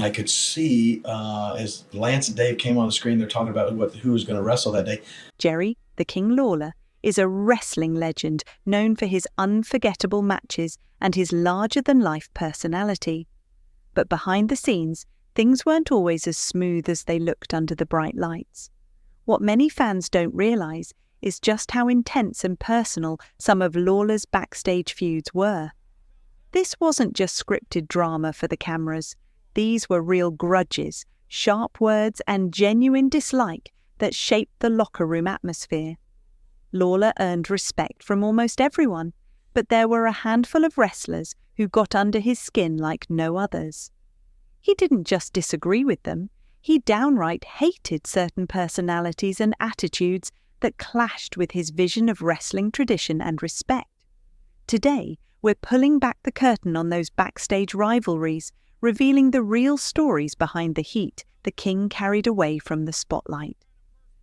I could see as Lance and Dave came on the screen, they're talking about who was going to wrestle that day. Jerry, the King Lawler, is a wrestling legend known for his unforgettable matches and his larger-than-life personality. But behind the scenes, things weren't always as smooth as they looked under the bright lights. What many fans don't realize is just how intense and personal some of Lawler's backstage feuds were. This wasn't just scripted drama for the cameras. These were real grudges, sharp words, and genuine dislike that shaped the locker room atmosphere. Lawler earned respect from almost everyone, but there were a handful of wrestlers who got under his skin like no others. He didn't just disagree with them, he downright hated certain personalities and attitudes that clashed with his vision of wrestling tradition and respect. Today, we're pulling back the curtain on those backstage rivalries, revealing the real stories behind the heat the King carried away from the spotlight.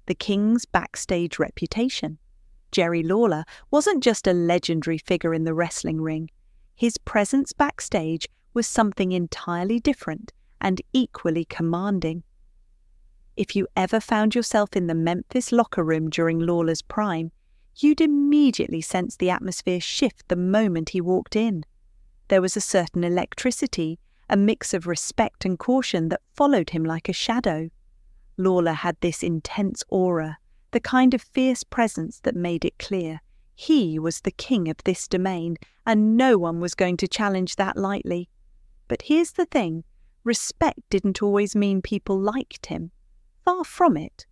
The King's backstage reputation. Jerry Lawler wasn't just a legendary figure in the wrestling ring. His presence backstage was something entirely different and equally commanding. If you ever found yourself in the Memphis locker room during Lawler's prime, you'd immediately sense the atmosphere shift the moment he walked in. There was a certain electricity, a mix of respect and caution that followed him like a shadow. Lawler had this intense aura, the kind of fierce presence that made it clear he was the king of this domain, and no one was going to challenge that lightly. But here's the thing, respect didn't always mean people liked him. Far from it.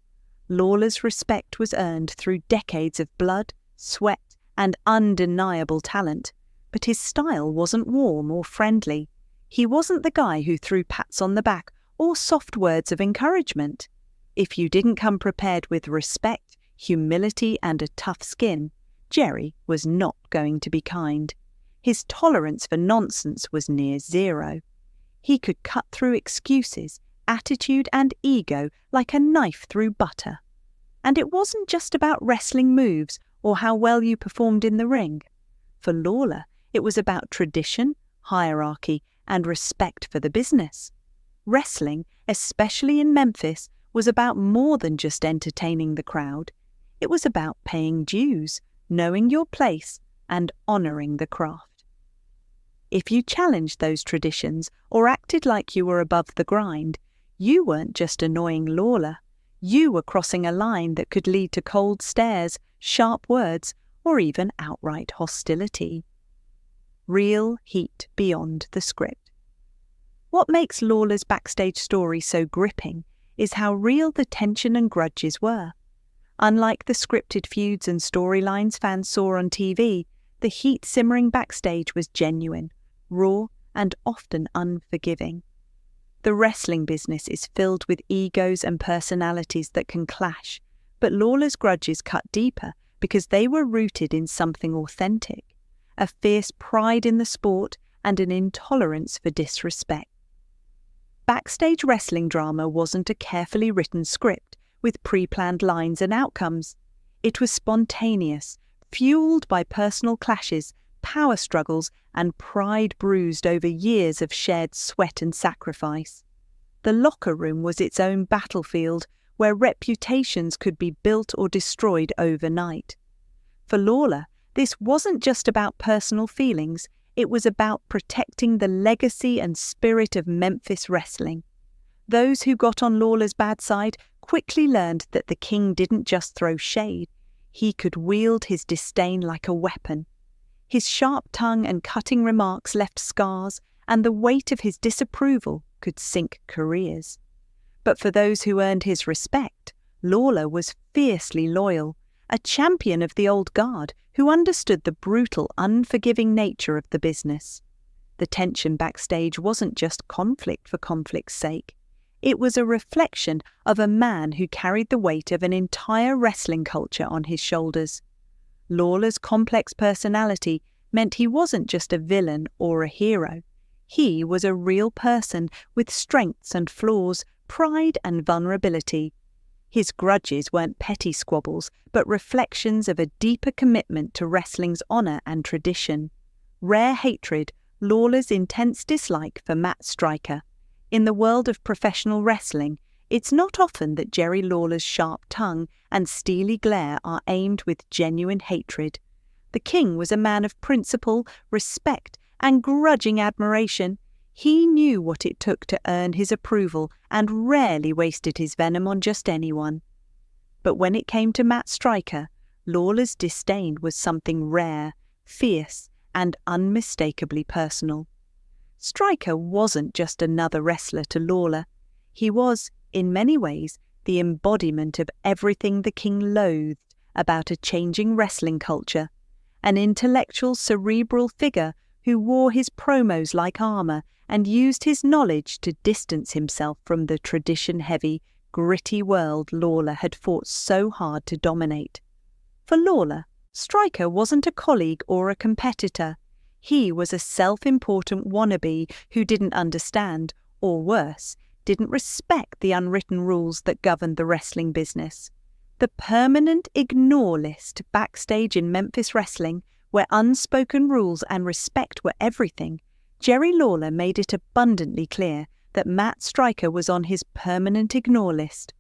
Lawler's respect was earned through decades of blood, sweat, and undeniable talent, but his style wasn't warm or friendly. He wasn't the guy who threw pats on the back or soft words of encouragement. If you didn't come prepared with respect, humility, and a tough skin, Jerry was not going to be kind. His tolerance for nonsense was near zero. He could cut through excuses, attitude, and ego like a knife through butter. And it wasn't just about wrestling moves or how well you performed in the ring. For Lawler, it was about tradition, hierarchy, and respect for the business. Wrestling, especially in Memphis, was about more than just entertaining the crowd. It was about paying dues, knowing your place, and honoring the craft. If you challenged those traditions or acted like you were above the grind, you weren't just annoying Lawler. You were crossing a line that could lead to cold stares, sharp words, or even outright hostility. Real heat beyond the script. What makes Lawler's backstage story so gripping is how real the tension and grudges were. Unlike the scripted feuds and storylines fans saw on TV, the heat simmering backstage was genuine, raw, and often unforgiving. The wrestling business is filled with egos and personalities that can clash, but Lawler's grudges cut deeper because they were rooted in something authentic, a fierce pride in the sport and an intolerance for disrespect. Backstage wrestling drama wasn't a carefully written script with pre-planned lines and outcomes. It was spontaneous, fueled by personal clashes, power struggles, and pride bruised over years of shared sweat and sacrifice. The locker room was its own battlefield where reputations could be built or destroyed overnight. For Lawler, this wasn't just about personal feelings, it was about protecting the legacy and spirit of Memphis wrestling. Those who got on Lawler's bad side quickly learned that the King didn't just throw shade, he could wield his disdain like a weapon. His sharp tongue and cutting remarks left scars, and the weight of his disapproval could sink careers. But for those who earned his respect, Lawler was fiercely loyal, a champion of the old guard who understood the brutal, unforgiving nature of the business. The tension backstage wasn't just conflict for conflict's sake. It was a reflection of a man who carried the weight of an entire wrestling culture on his shoulders. Lawler's complex personality meant he wasn't just a villain or a hero. He was a real person with strengths and flaws, pride and vulnerability. His grudges weren't petty squabbles, but reflections of a deeper commitment to wrestling's honor and tradition. Rare hatred, Lawler's intense dislike for Matt Striker. In the world of professional wrestling, it's not often that Jerry Lawler's sharp tongue and steely glare are aimed with genuine hatred. The King was a man of principle, respect, and grudging admiration. He knew what it took to earn his approval and rarely wasted his venom on just anyone. But when it came to Matt Striker, Lawler's disdain was something rare, fierce, and unmistakably personal. Striker wasn't just another wrestler to Lawler. He was, in many ways, the embodiment of everything the King loathed about a changing wrestling culture. An intellectual, cerebral figure who wore his promos like armor and used his knowledge to distance himself from the tradition-heavy, gritty world Lawler had fought so hard to dominate. For Lawler, Striker wasn't a colleague or a competitor. He was a self-important wannabe who didn't understand, or worse, didn't respect the unwritten rules that governed the wrestling business. The permanent ignore list backstage in Memphis wrestling, where unspoken rules and respect were everything, Jerry Lawler made it abundantly clear that Matt Striker was on his permanent ignore list.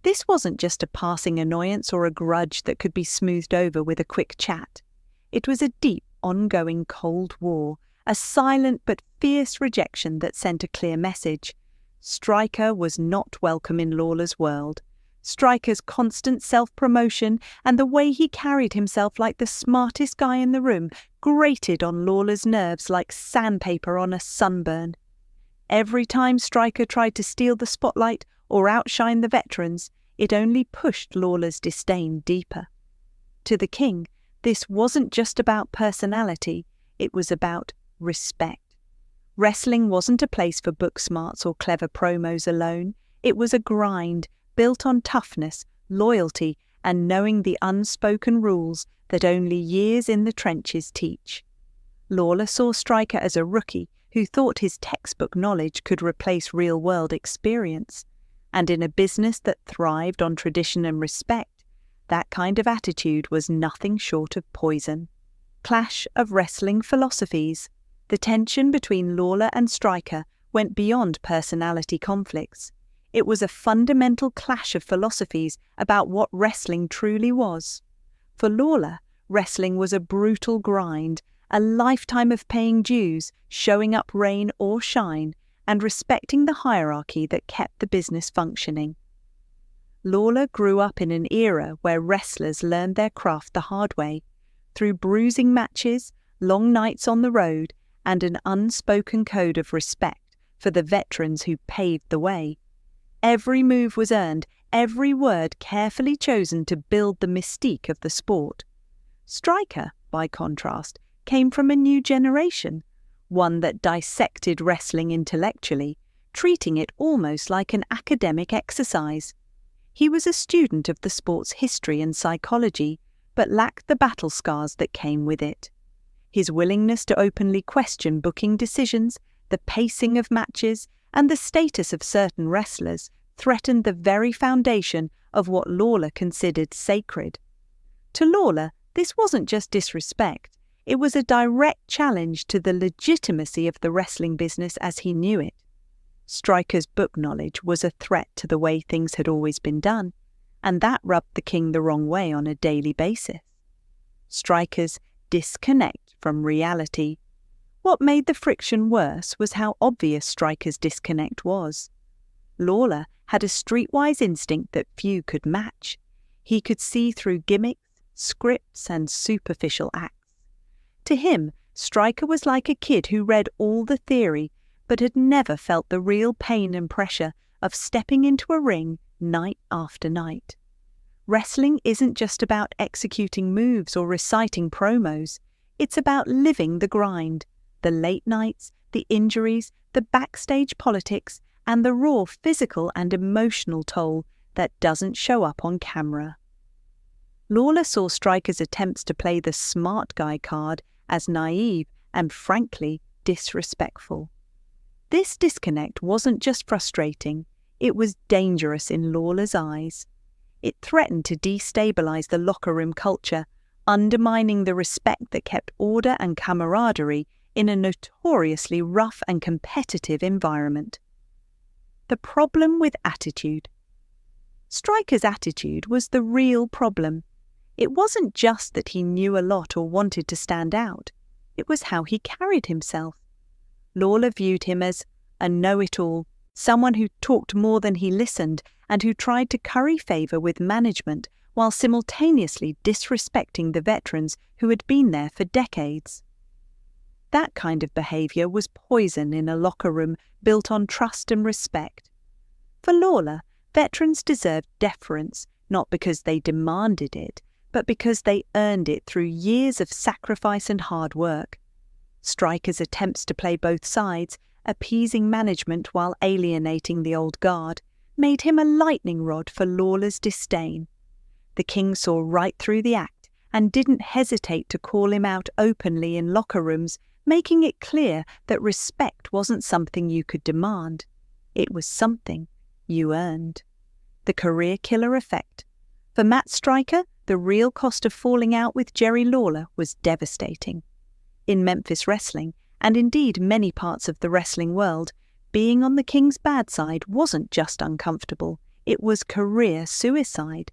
This wasn't just a passing annoyance or a grudge that could be smoothed over with a quick chat. It was a deep, ongoing Cold War, a silent but fierce rejection that sent a clear message. Striker was not welcome in Lawler's world. Striker's constant self-promotion and the way he carried himself like the smartest guy in the room grated on Lawler's nerves like sandpaper on a sunburn. Every time Striker tried to steal the spotlight or outshine the veterans, it only pushed Lawler's disdain deeper. To the King, this wasn't just about personality, it was about respect. Wrestling wasn't a place for book smarts or clever promos alone. It was a grind built on toughness, loyalty, and knowing the unspoken rules that only years in the trenches teach. Lawler saw Striker as a rookie who thought his textbook knowledge could replace real-world experience. And in a business that thrived on tradition and respect, that kind of attitude was nothing short of poison. Clash of wrestling philosophies. The tension between Lawler and Striker went beyond personality conflicts. It was a fundamental clash of philosophies about what wrestling truly was. For Lawler, wrestling was a brutal grind, a lifetime of paying dues, showing up rain or shine, and respecting the hierarchy that kept the business functioning. Lawler grew up in an era where wrestlers learned their craft the hard way, through bruising matches, long nights on the road, and an unspoken code of respect for the veterans who paved the way. Every move was earned, every word carefully chosen to build the mystique of the sport. Striker, by contrast, came from a new generation, one that dissected wrestling intellectually, treating it almost like an academic exercise. He was a student of the sport's history and psychology, but lacked the battle scars that came with it. His willingness to openly question booking decisions, the pacing of matches, and the status of certain wrestlers threatened the very foundation of what Lawler considered sacred. To Lawler, this wasn't just disrespect, it was a direct challenge to the legitimacy of the wrestling business as he knew it. Striker's book knowledge was a threat to the way things had always been done, and that rubbed the King the wrong way on a daily basis. Striker's disconnect from reality. What made the friction worse was how obvious Striker's disconnect was. Lawler had a streetwise instinct that few could match. He could see through gimmicks, scripts, and superficial acts. To him, Striker was like a kid who read all the theory, but had never felt the real pain and pressure of stepping into a ring night after night. Wrestling isn't just about executing moves or reciting promos. It's about living the grind, the late nights, the injuries, the backstage politics, and the raw physical and emotional toll that doesn't show up on camera. Lawler saw Striker's attempts to play the smart guy card as naive and, frankly, disrespectful. This disconnect wasn't just frustrating, it was dangerous in Lawler's eyes. It threatened to destabilize the locker room culture, undermining the respect that kept order and camaraderie in a notoriously rough and competitive environment. the problem with attitude. Stryker's attitude was the real problem. It wasn't just that he knew a lot or wanted to stand out. It was how he carried himself. Lawler viewed him as a know-it-all, someone who talked more than he listened and who tried to curry favour with management while simultaneously disrespecting the veterans who had been there for decades. That kind of behaviour was poison in a locker room built on trust and respect. For Lawler, veterans deserved deference, not because they demanded it, but because they earned it through years of sacrifice and hard work. Stryker's attempts to play both sides, appeasing management while alienating the old guard, made him a lightning rod for Lawler's disdain. The king saw right through the act and didn't hesitate to call him out openly in locker rooms, making it clear that respect wasn't something you could demand. It was something you earned. The career killer effect. For Matt Stryker, the real cost of falling out with Jerry Lawler was devastating. In Memphis wrestling, and indeed many parts of the wrestling world, being on the king's bad side wasn't just uncomfortable, it was career suicide.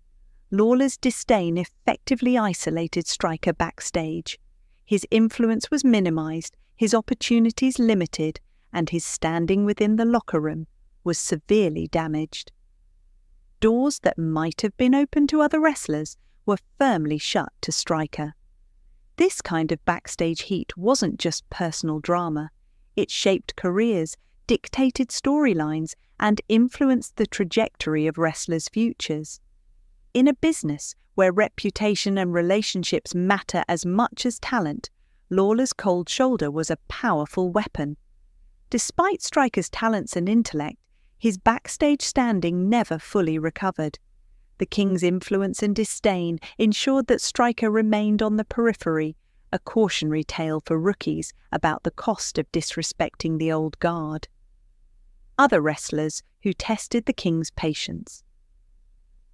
Lawler's disdain effectively isolated Stryker backstage. His influence was minimized, his opportunities limited, and his standing within the locker room was severely damaged. Doors that might have been open to other wrestlers were firmly shut to Stryker. This kind of backstage heat wasn't just personal drama. It shaped careers, dictated storylines, and influenced the trajectory of wrestlers' futures. In a business where reputation and relationships matter as much as talent, Lawler's cold shoulder was a powerful weapon. Despite Stryker's talents and intellect, his backstage standing never fully recovered. The king's influence and disdain ensured that Stryker remained on the periphery, a cautionary tale for rookies about the cost of disrespecting the old guard. Other wrestlers who tested the king's patience.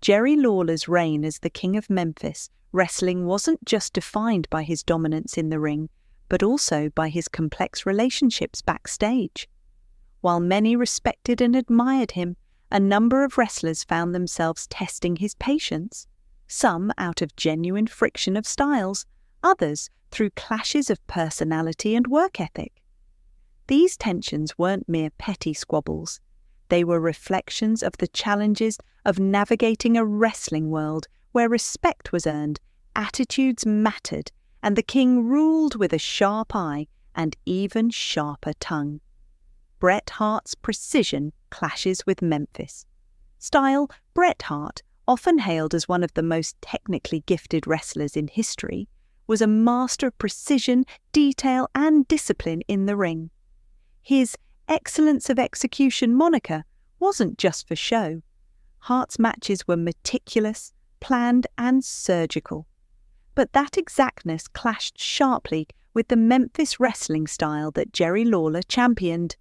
Jerry Lawler's reign as the King of Memphis wrestling wasn't just defined by his dominance in the ring, but also by his complex relationships backstage. While many respected and admired him, a number of wrestlers found themselves testing his patience, some out of genuine friction of styles, others through clashes of personality and work ethic. These tensions weren't mere petty squabbles. They were reflections of the challenges of navigating a wrestling world where respect was earned, attitudes mattered, and the king ruled with a sharp eye and even sharper tongue. Bret Hart's precision clashes with Memphis. Style: Bret Hart, often hailed as one of the most technically gifted wrestlers in history, was a master of precision, detail, and discipline in the ring. His excellence of execution moniker wasn't just for show. Hart's matches were meticulous, planned, and surgical. But that exactness clashed sharply with the Memphis wrestling style that Jerry Lawler championed.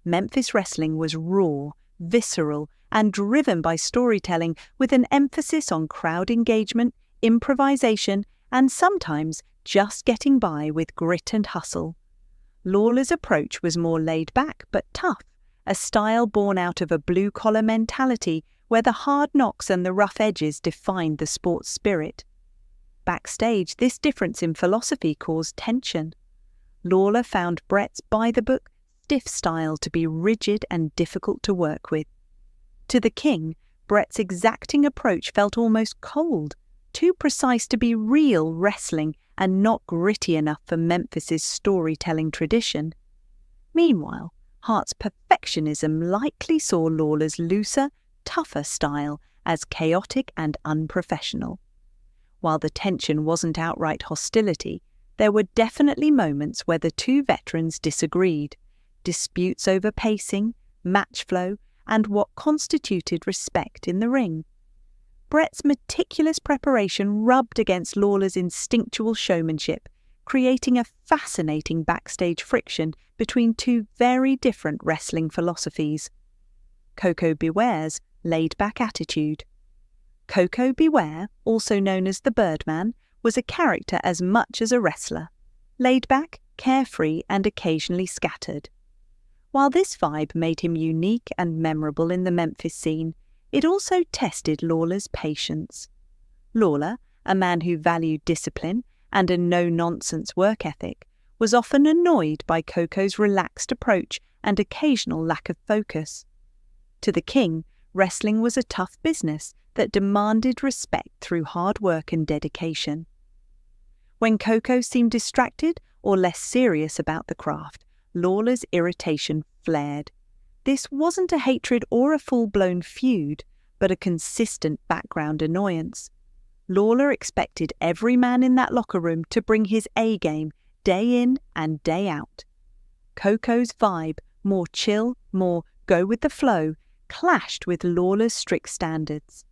Memphis wrestling was raw, visceral, and driven by storytelling with an emphasis on crowd engagement, improvisation, and sometimes just getting by with grit and hustle. Lawler's approach was more laid back but tough, a style born out of a blue-collar mentality where the hard knocks and the rough edges defined the sport's spirit. Backstage, this difference in philosophy caused tension. Lawler found Bret's by-the-book, stiff style to be rigid and difficult to work with. To the king, Bret's exacting approach felt almost cold, too precise to be real wrestling and not gritty enough for Memphis's storytelling tradition. Meanwhile, Hart's perfectionism likely saw Lawler's looser, tougher style as chaotic and unprofessional. While the tension wasn't outright hostility, there were definitely moments where the two veterans disagreed. Disputes over pacing, match flow, and what constituted respect in the ring. Bret's meticulous preparation rubbed against Lawler's instinctual showmanship, creating a fascinating backstage friction between two very different wrestling philosophies. Koko Beware's laid-back attitude. Koko Beware, also known as the Birdman, was a character as much as a wrestler. Laid-back, carefree, and occasionally scattered. While this vibe made him unique and memorable in the Memphis scene, it also tested Lawler's patience. Lawler, a man who valued discipline and a no-nonsense work ethic, was often annoyed by Coco's relaxed approach and occasional lack of focus. To the king, wrestling was a tough business that demanded respect through hard work and dedication. When Coco seemed distracted or less serious about the craft, Lawler's irritation flared. This wasn't a hatred or a full-blown feud, but a consistent background annoyance. Lawler expected every man in that locker room to bring his A-game day in and day out. Coco's vibe, more chill, more go with the flow, clashed with Lawler's strict standards.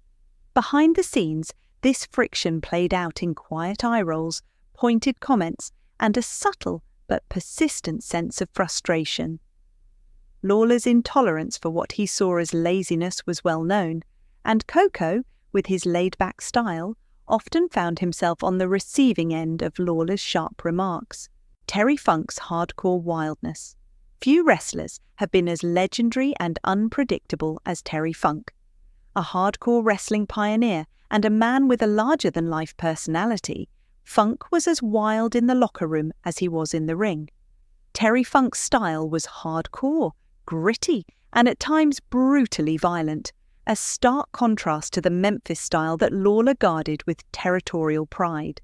Behind the scenes, this friction played out in quiet eye rolls, pointed comments, and a subtle but persistent sense of frustration. Lawler's intolerance for what he saw as laziness was well known, and Coco, with his laid-back style, often found himself on the receiving end of Lawler's sharp remarks. Terry Funk's hardcore wildness. Few wrestlers have been as legendary and unpredictable as Terry Funk. A hardcore wrestling pioneer and a man with a larger-than-life personality, Funk was as wild in the locker room as he was in the ring. Terry Funk's style was hardcore, gritty, and at times brutally violent, a stark contrast to the Memphis style that Lawler guarded with territorial pride.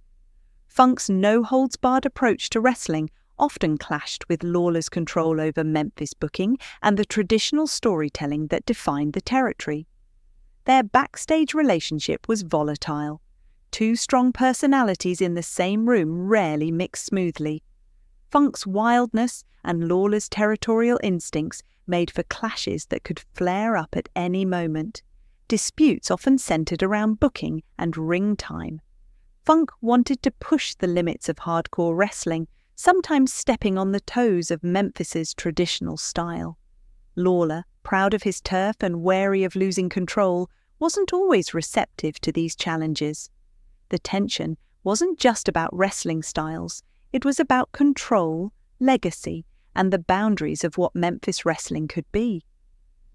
Funk's no-holds-barred approach to wrestling often clashed with Lawler's control over Memphis booking and the traditional storytelling that defined the territory. Their backstage relationship was volatile. Two strong personalities in the same room rarely mixed smoothly. Funk's wildness and Lawler's territorial instincts made for clashes that could flare up at any moment. Disputes often centered around booking and ring time. Funk wanted to push the limits of hardcore wrestling, sometimes stepping on the toes of Memphis's traditional style. Lawler, proud of his turf and wary of losing control, wasn't always receptive to these challenges. The tension wasn't just about wrestling styles, it was about control, legacy, and the boundaries of what Memphis wrestling could be.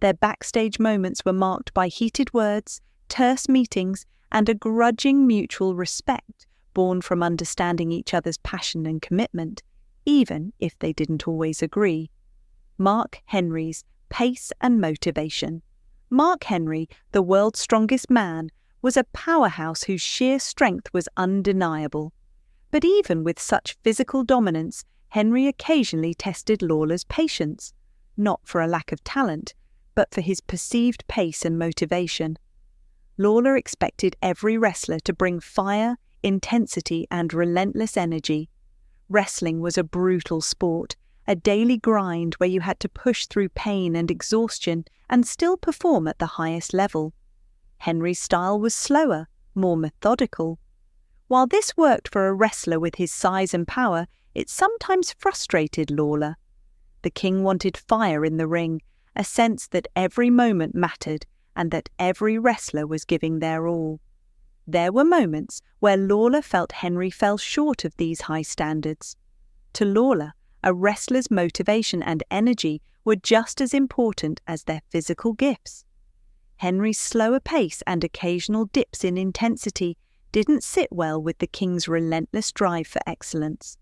Their backstage moments were marked by heated words, terse meetings, and a grudging mutual respect born from understanding each other's passion and commitment, even if they didn't always agree. Mark Henry's pace and motivation. Mark Henry, the world's strongest man, was a powerhouse whose sheer strength was undeniable. But even with such physical dominance, Henry occasionally tested Lawler's patience, not for a lack of talent, but for his perceived pace and motivation. Lawler expected every wrestler to bring fire, intensity, and relentless energy. Wrestling was a brutal sport, a daily grind where you had to push through pain and exhaustion and still perform at the highest level. Henry's style was slower, more methodical. While this worked for a wrestler with his size and power, it sometimes frustrated Lawler. The king wanted fire in the ring, a sense that every moment mattered and that every wrestler was giving their all. There were moments where Lawler felt Henry fell short of these high standards. To Lawler, a wrestler's motivation and energy were just as important as their physical gifts. Henry's slower pace and occasional dips in intensity didn't sit well with the king's relentless drive for excellence.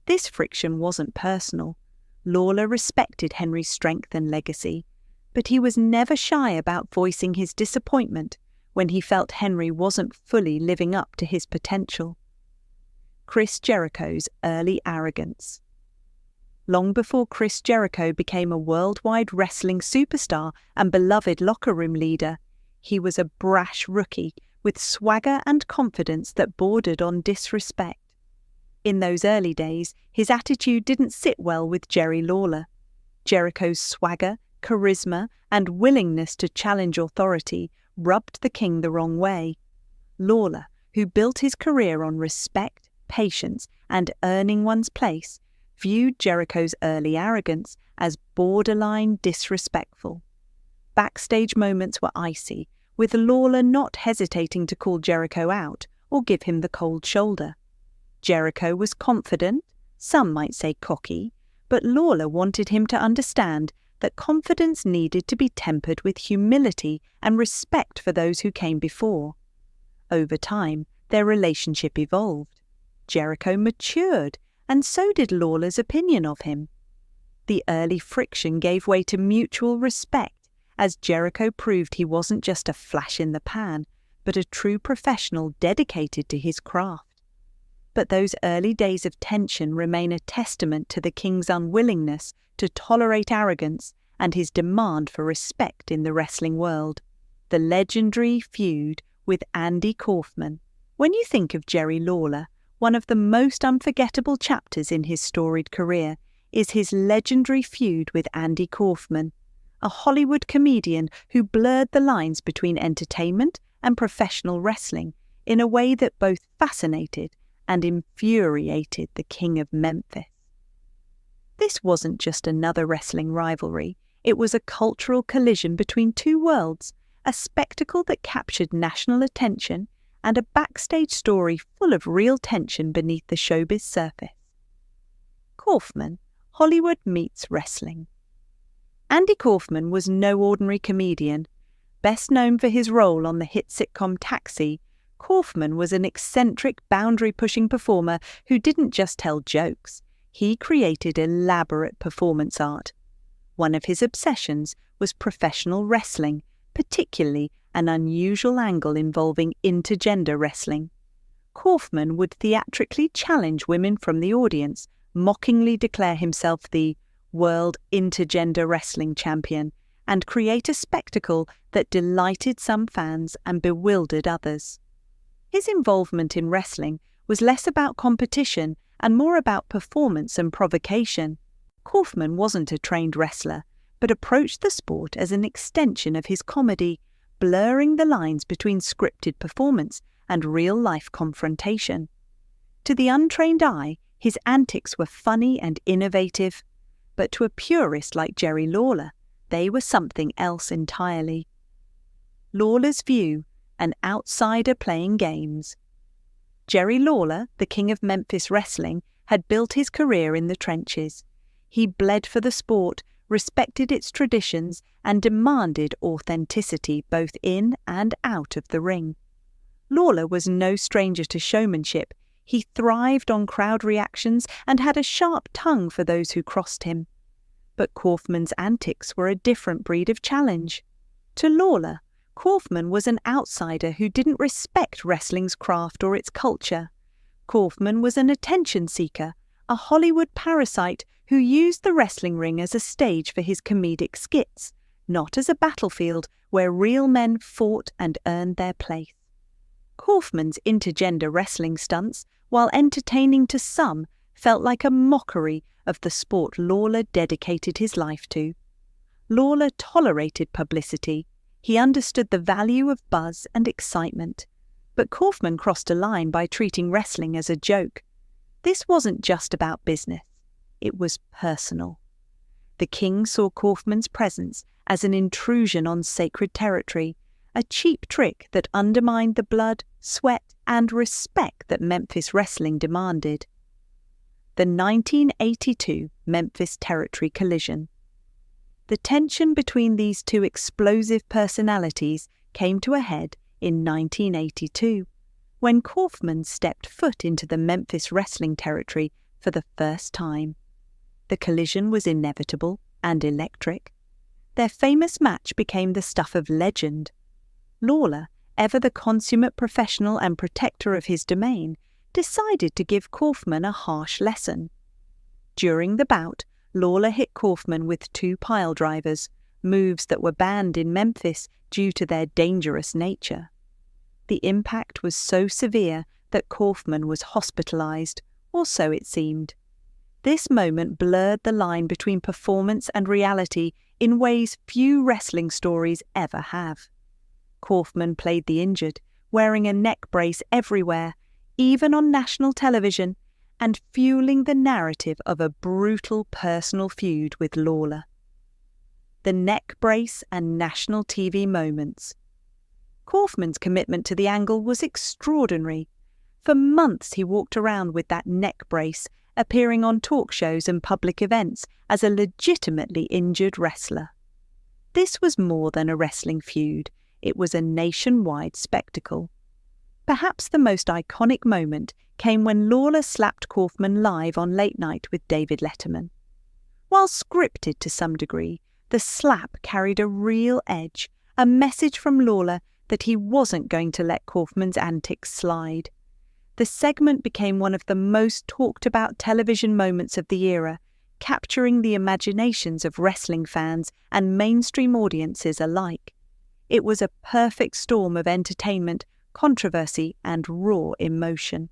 This friction wasn't personal. Lawler respected Henry's strength and legacy, but he was never shy about voicing his disappointment when he felt Henry wasn't fully living up to his potential. Chris Jericho's early arrogance. Long before Chris Jericho became a worldwide wrestling superstar and beloved locker room leader, he was a brash rookie with swagger and confidence that bordered on disrespect. In those early days, his attitude didn't sit well with Jerry Lawler. Jericho's swagger, charisma, and willingness to challenge authority rubbed the king the wrong way. Lawler, who built his career on respect, patience, and earning one's place, viewed Jericho's early arrogance as borderline disrespectful. Backstage moments were icy, with Lawler not hesitating to call Jericho out or give him the cold shoulder. Jericho was confident, some might say cocky, but Lawler wanted him to understand that confidence needed to be tempered with humility and respect for those who came before. Over time, their relationship evolved. Jericho matured, and so did Lawler's opinion of him. The early friction gave way to mutual respect, as Jericho proved he wasn't just a flash in the pan, but a true professional dedicated to his craft. But those early days of tension remain a testament to the king's unwillingness to tolerate arrogance and his demand for respect in the wrestling world. The legendary feud with Andy Kaufman. When you think of Jerry Lawler, one of the most unforgettable chapters in his storied career is his legendary feud with Andy Kaufman, a Hollywood comedian who blurred the lines between entertainment and professional wrestling in a way that both fascinated and infuriated the king of Memphis. This wasn't just another wrestling rivalry, it was a cultural collision between two worlds, a spectacle that captured national attention and a backstage story full of real tension beneath the showbiz surface. Kaufman, Hollywood meets wrestling. Andy Kaufman was no ordinary comedian. Best known for his role on the hit sitcom Taxi, Kaufman was an eccentric, boundary-pushing performer who didn't just tell jokes. He created elaborate performance art. One of his obsessions was professional wrestling, particularly an unusual angle involving intergender wrestling. Kaufman would theatrically challenge women from the audience, mockingly declare himself the World Intergender Wrestling Champion, and create a spectacle that delighted some fans and bewildered others. His involvement in wrestling was less about competition and more about performance and provocation. Kaufman wasn't a trained wrestler, but approached the sport as an extension of his comedy, blurring the lines between scripted performance and real-life confrontation. To the untrained eye, his antics were funny and innovative, but to a purist like Jerry Lawler, they were something else entirely. Lawler's view: an outsider playing games. Jerry Lawler, the king of Memphis wrestling, had built his career in the trenches. He bled for the sport, respected its traditions, and demanded authenticity both in and out of the ring. Lawler was no stranger to showmanship. He thrived on crowd reactions and had a sharp tongue for those who crossed him. But Kaufman's antics were a different breed of challenge. To Lawler, Kaufman was an outsider who didn't respect wrestling's craft or its culture. Kaufman was an attention seeker, a Hollywood parasite who used the wrestling ring as a stage for his comedic skits, not as a battlefield where real men fought and earned their place. Kaufman's intergender wrestling stunts, while entertaining to some, felt like a mockery of the sport Lawler dedicated his life to. Lawler tolerated publicity. He understood the value of buzz and excitement. But Kaufman crossed a line by treating wrestling as a joke. This wasn't just about business. It was personal. The king saw Kaufman's presence as an intrusion on sacred territory, a cheap trick that undermined the blood, sweat, and respect that Memphis wrestling demanded. The 1982 Memphis territory collision. The tension between these two explosive personalities came to a head in 1982, when Kaufman stepped foot into the Memphis wrestling territory for the first time. The collision was inevitable and electric. Their famous match became the stuff of legend. Lawler, ever the consummate professional and protector of his domain, decided to give Kaufman a harsh lesson. During the bout, Lawler hit Kaufman with 2 pile drivers, moves that were banned in Memphis due to their dangerous nature. The impact was so severe that Kaufman was hospitalized, or so it seemed. This moment blurred the line between performance and reality in ways few wrestling stories ever have. Kaufman played the injured, wearing a neck brace everywhere, even on national television, and fueling the narrative of a brutal personal feud with Lawler. The neck brace and national TV moments. Kaufman's commitment to the angle was extraordinary. For months he walked around with that neck brace, appearing on talk shows and public events as a legitimately injured wrestler. This was more than a wrestling feud, it was a nationwide spectacle. Perhaps the most iconic moment came when Lawler slapped Kaufman live on Late Night with David Letterman. While scripted to some degree, the slap carried a real edge, a message from Lawler that he wasn't going to let Kaufman's antics slide. The segment became one of the most talked-about television moments of the era, capturing the imaginations of wrestling fans and mainstream audiences alike. It was a perfect storm of entertainment, controversy, and raw emotion.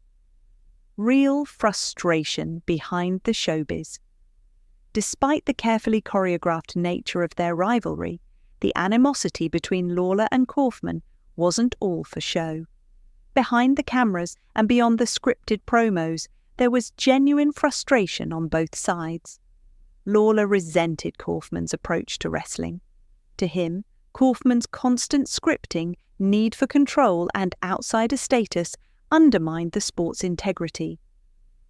Real frustration behind the showbiz. Despite the carefully choreographed nature of their rivalry, the animosity between Lawler and Kaufman wasn't all for show. Behind the cameras and beyond the scripted promos, there was genuine frustration on both sides. Lawler resented Kaufman's approach to wrestling. To him, Kaufman's constant scripting, need for control, and outsider status undermined the sport's integrity.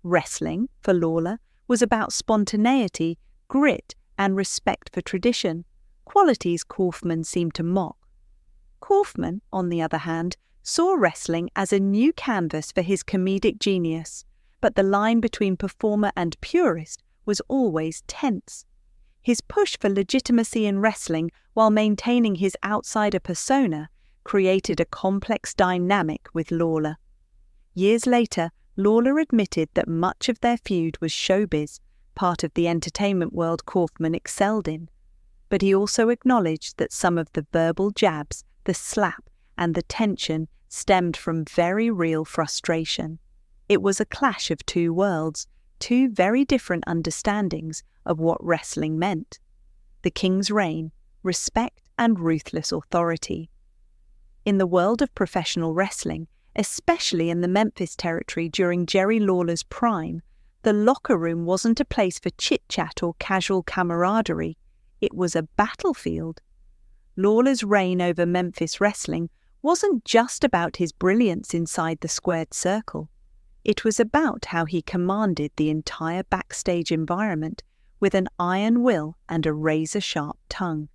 Wrestling, for Lawler, was about spontaneity, grit, and respect for tradition, qualities Kaufman seemed to mock. Kaufman, on the other hand, saw wrestling as a new canvas for his comedic genius, but the line between performer and purist was always tense. His push for legitimacy in wrestling while maintaining his outsider persona created a complex dynamic with Lawler. Years later, Lawler admitted that much of their feud was showbiz, part of the entertainment world Kaufman excelled in. But he also acknowledged that some of the verbal jabs, the slap, and the tension stemmed from very real frustration. It was a clash of two worlds, two very different understandings of what wrestling meant. The King's reign, respect and ruthless authority. In the world of professional wrestling, especially in the Memphis territory during Jerry Lawler's prime, the locker room wasn't a place for chit-chat or casual camaraderie. It was a battlefield. Lawler's reign over Memphis wrestling wasn't just about his brilliance inside the squared circle. It was about how he commanded the entire backstage environment with an iron will and a razor-sharp tongue.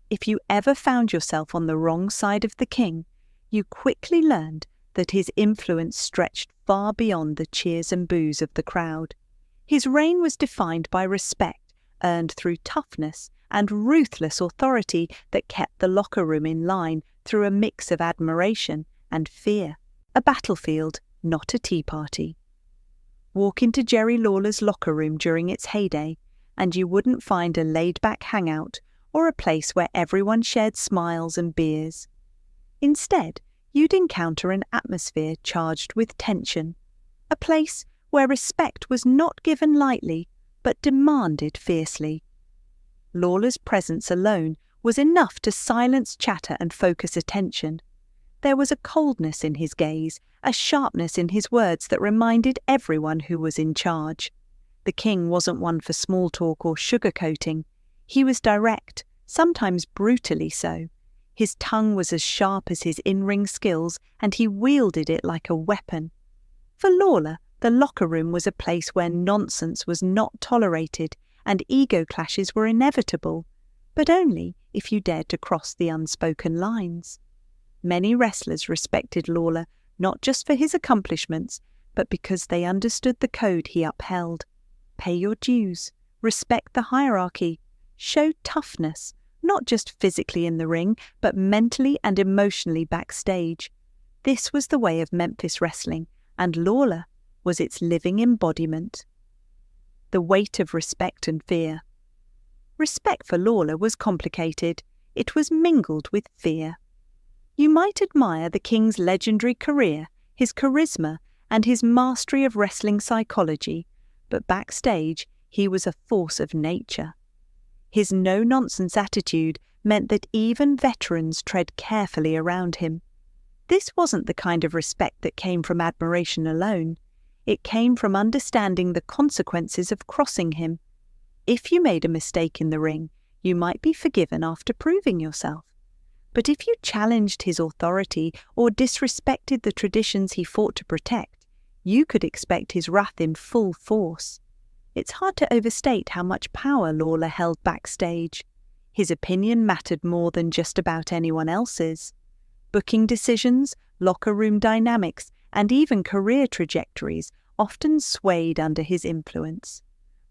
If you ever found yourself on the wrong side of the king, you quickly learned that his influence stretched far beyond the cheers and boos of the crowd. His reign was defined by respect, earned through toughness, and ruthless authority that kept the locker room in line through a mix of admiration and fear. A battlefield, not a tea party. Walk into Jerry Lawler's locker room during its heyday, and you wouldn't find a laid-back hangout or a place where everyone shared smiles and beers. Instead, you'd encounter an atmosphere charged with tension, a place where respect was not given lightly but demanded fiercely. Lawler's presence alone was enough to silence chatter and focus attention. There was a coldness in his gaze, a sharpness in his words that reminded everyone who was in charge. The king wasn't one for small talk or sugarcoating. He was direct, sometimes brutally so. His tongue was as sharp as his in-ring skills, and he wielded it like a weapon. For Lawler, the locker room was a place where nonsense was not tolerated and ego clashes were inevitable, but only if you dared to cross the unspoken lines. Many wrestlers respected Lawler not just for his accomplishments, but because they understood the code he upheld. Pay your dues, respect the hierarchy, show toughness, not just physically in the ring, but mentally and emotionally backstage. This was the way of Memphis wrestling, and Lawler was its living embodiment. The weight of respect and fear. Respect for Lawler was complicated. It was mingled with fear. You might admire the King's legendary career, his charisma, and his mastery of wrestling psychology, but backstage he was a force of nature. His no-nonsense attitude meant that even veterans tread carefully around him. This wasn't the kind of respect that came from admiration alone. It came from understanding the consequences of crossing him. If you made a mistake in the ring, you might be forgiven after proving yourself. But if you challenged his authority or disrespected the traditions he fought to protect, you could expect his wrath in full force. It's hard to overstate how much power Lawler held backstage. His opinion mattered more than just about anyone else's. Booking decisions, locker room dynamics, and even career trajectories often swayed under his influence.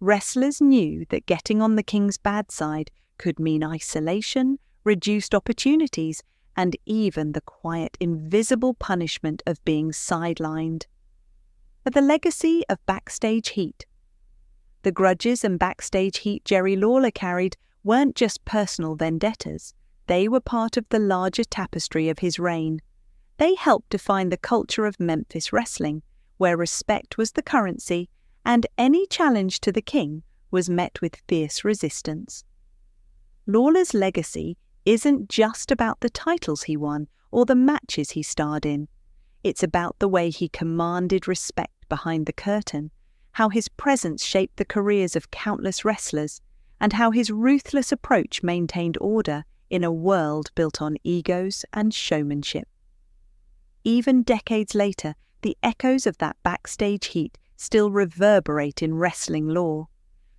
Wrestlers knew that getting on the king's bad side could mean isolation, reduced opportunities, and even the quiet, invisible punishment of being sidelined. But the legacy of backstage heat. The grudges and backstage heat Jerry Lawler carried weren't just personal vendettas. They were part of the larger tapestry of his reign. They helped define the culture of Memphis wrestling, where respect was the currency, and any challenge to the king was met with fierce resistance. Lawler's legacy isn't just about the titles he won or the matches he starred in. It's about the way he commanded respect behind the curtain, how his presence shaped the careers of countless wrestlers, and how his ruthless approach maintained order in a world built on egos and showmanship. Even decades later, the echoes of that backstage heat still reverberate in wrestling lore.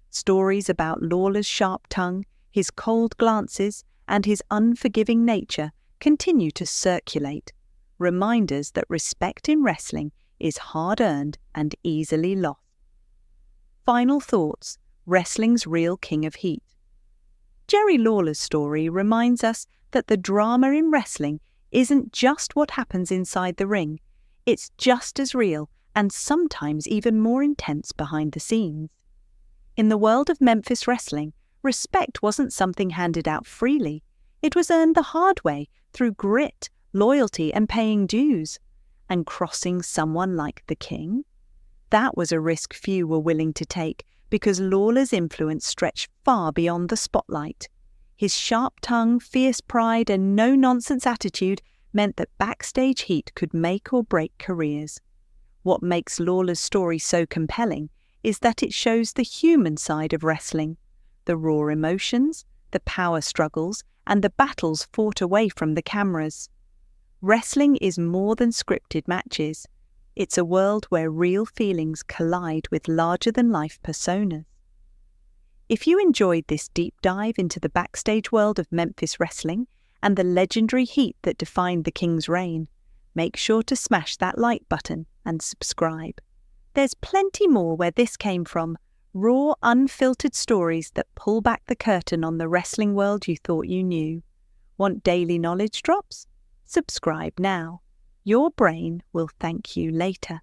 Stories about Lawler's sharp tongue, his cold glances, and his unforgiving nature continue to circulate, reminders that respect in wrestling is hard-earned and easily lost. Final thoughts: wrestling's real king of heat. Jerry Lawler's story reminds us that the drama in wrestling isn't just what happens inside the ring. It's just as real and sometimes even more intense behind the scenes. In the world of Memphis wrestling, respect wasn't something handed out freely. It was earned the hard way through grit, loyalty, and paying dues. And crossing someone like the king? That was a risk few were willing to take, because Lawler's influence stretched far beyond the spotlight. His sharp tongue, fierce pride, and no-nonsense attitude meant that backstage heat could make or break careers. What makes Lawler's story so compelling is that it shows the human side of wrestling, the raw emotions, the power struggles, and the battles fought away from the cameras. Wrestling is more than scripted matches. It's a world where real feelings collide with larger-than-life personas. If you enjoyed this deep dive into the backstage world of Memphis wrestling and the legendary heat that defined the King's reign, make sure to smash that like button and subscribe. There's plenty more where this came from, raw, unfiltered stories that pull back the curtain on the wrestling world you thought you knew. Want daily knowledge drops? Subscribe now. Your brain will thank you later.